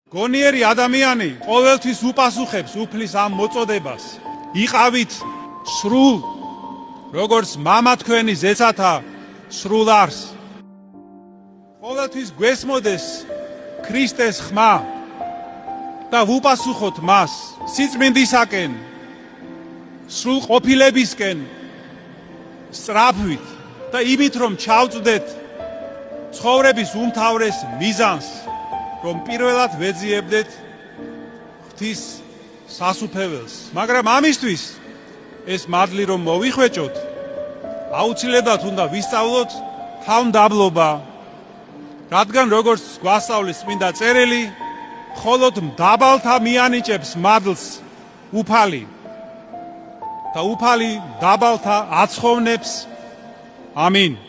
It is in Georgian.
გონიერი ადამიანი ყოველთვის უპასუხებს უფლის ამ მოწოდებას. იყავით სრულ, როგორც მამა თქვენი ზეცათა სრულ არს. ყოველთვის გვესმოდეს ქრისტეს ხმა და ვუპასუხოთ მას სიწმინდისაკენ, სრულ ყოფილებისკენ სწრაფვით და იმით, რომ ჩავწვდეთ ცხოვრების უმთავრეს მიზანს, რომ პირველად ვეძიებდეთ ღვთის სასუფეველს. მაგრამ ამისთვის ეს მადლი რომ მოვიხვეჭოთ, აუცილებლად უნდა ვისწავლოთ თავმდაბლობა, რადგან როგორც გვასწავლის წმინდა წერილი, მხოლოდ მდაბალთა მიანიჭებს მადლს უფალი და უფალი მდაბალთა აცხოვნებს. ამინ.